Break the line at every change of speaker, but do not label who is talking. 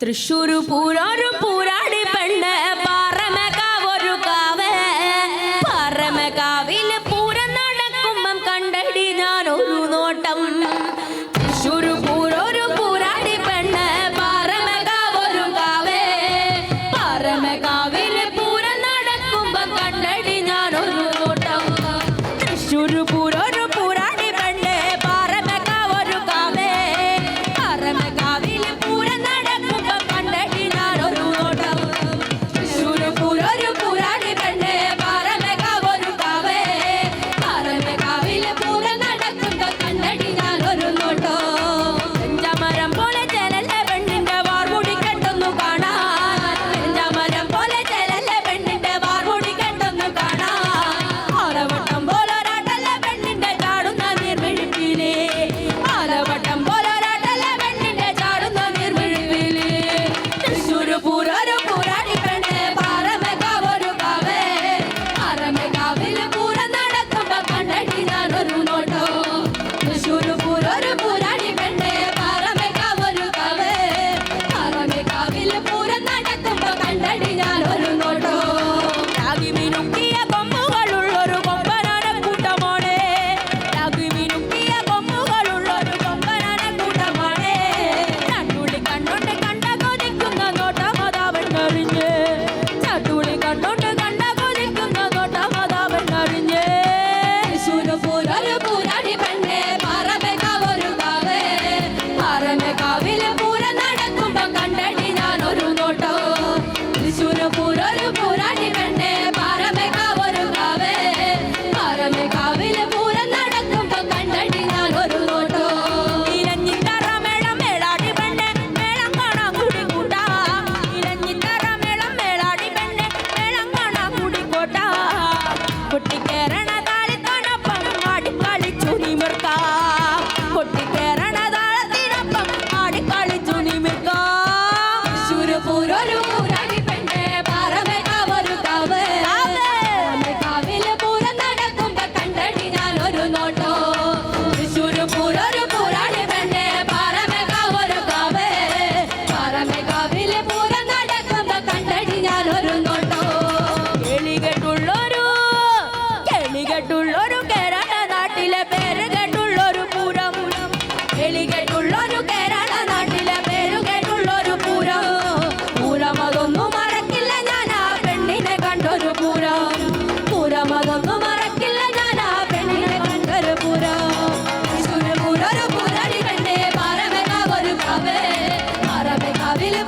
തൃശ്ശൂർ പൂരൊരു പൂരാടി പെണ്ണ് പാറമേക്കാവൊരു കാവ് പാറമേക്കാവില് പൂരം നടക്കുമ്പം കണ്ടടി ഞാനൊരു നോട്ടം തൃശ്ശൂർ പൂരൊരു പൂരാടി പെണ്ണ് പാറമേക്കാവൊരു കാവ് പാറമേക്കാവില് പൂരം നടക്കുമ്പം കണ്ടടി ഞാനൊരു നോട്ടം തൃശ്ശൂർ പൂരൊരു പൂരാടി പെണ്ണ് പാറമേക്കാവൊരു കാവ് പാറമേക്കാവില് പൂരം നടക്കുമ്പം കണ്ടടി ഞാനൊരു നോട്ടം തൃശ്ശൂർ പൂരൊരു പൂരാടി പെണ്ണ് പാറമേക്കാവൊരു കാവ് പാറമേക്കാവില് പൂരം നടക്കുമ്പം കണ്ടടി ഞാനൊരു നോട്ടം ചെഞ്ചമരം പോലെ ചെലല്ല പെണ്ണിന്റെ വാർമുടി കെട്ടൊന്നു കാണാൻ ചെഞ്ചമരം പോലെ ചെലല്ല പെണ്ണിന്റെ വാർമുടി കെട്ടൊന്നു കാണാൻ ആലവട്ടം പോലൊരാട്ടല്ല പെണ്ണിന്റെ ചാടുന്ന നീർമിഴിപ്പിലേ ആലവട്ടം പോലൊരാട്ടല്ല പെണ്ണിന്റെ ചാടുന്ന നീർമിഴിപ്പിലേ തൃശ്ശൂർ പൂരൊരു പൂരാടി പെണ്ണ് പാറമേക്കാവൊരു കാവ് പാറമേക്കാവില് പൂരം നടക്കുമ്പോ കണ്ടടി ഞാനൊരു നോട്ടോ തൃശ്ശൂർ പൂരൊരു പൂരാടി പെണ്ണ് പാറമേക്കാവൊരു കാവ് പാറമേക്കാവില് പൂരം നടക്കുമ്പോ കണ്ടടി ഞാനൊരു നോട്ടോ രാഗി മിനുക്കിയ കൊമ്പുകളുള്ളൊരു കൊമ്പനാന കൂട്ടമാണ് രാഗി മിനുക്കിയ കൊമ്പുകളുള്ളൊരു കൊമ്പനാന കൂട്ടമാണ് ചട്ടുളി കണ്ടോണ്ട് കണ്ട കൊതിക്കുന്ന നോട്ടം അതാവണ്ണറിഞ്ഞ് ചട്ടുളി കണ്ടോണ്ട് കണ്ട കൊതിക്കുന്ന നോട്ടം അതാവണ്ണറിഞ്ഞ് തൃശ്ശൂർ പൂരൊരു പൂരാടി പെണ്ണ് പാറമേക്കാവൊരു കാവ് പാറമേക്കാവില് പൂരം നടക്കുമ്പം കണ്ടടി ഞാനൊരു നോട്ടോ തൃശ്ശൂർ പൂരൊരു പൂരാടി പെണ്ണ് പാറമേക്കാവൊരു കാവ് പാറമേക്കാവില് പൂരം നടക്കുമ്പം കണ്ടടി ഞാനൊരു നോട്ടോ ഇലഞ്ഞിത്തറ മേളം മേളാടി പെണ്ണ് മേളം കാണാൻ കൂടി കൂട്ടാ ഇലഞ്ഞിത്തറ മേളം മേളാടി പെണ്ണ് മേളം കാണാൻ കൂടി കോട്ടാ പൊട്ടിക്കേറണ താളത്തിനൊപ്പം ആടിക്കളിച്ചു നിമിർക്ക പൊട്ടിക്കേറണ താളത്തിനൊപ്പം ആടിക്കളിച്ചു നിമിർക്ക തൃശ്ശൂർ പൂരൊരു പൂരാടി പെണ്ണ് പാറമേക്കാവൊരു കാവ് പാറമേക്കാവില് പൂരം നടക്കുമ്പോ കണ്ടടി ഞാനൊരു നോട്ടോ തൃശ്ശൂർ പൂരൊരു പൂരാടി പെണ്ണ് പാറമേക്കാവൊരു കാവ് പാറമേക്കാവില് പൂരം നടക്കുമ്പോ കണ്ടടി ഞാനൊരു നോട്ടോ കേളികെട്ടുള്ളൊരു കേരള നാട്ടിലെ പേര് കേട്ടുള്ളൊരു പൂരം കേളികെട്ടുള്ളൊരു കേരള നാട്ടിലെ പേര് കേട്ടുള്ളൊരു പൂരം പൂരം അതൊന്നും മറക്കില്ല ഞാൻ ആ പെണ്ണിനെ കണ്ടൊരു പൂരം പൂരം അതൊന്നും മറക്കില്ല ഞാൻ ആ പെണ്ണിനെ കണ്ടൊരു പൂരം തൃശ്ശൂർ പൂരൊരു പൂരാടി പെണ്ണ് പാറമേക്കാവൊരു കാവ് പാറമേക്കാവില്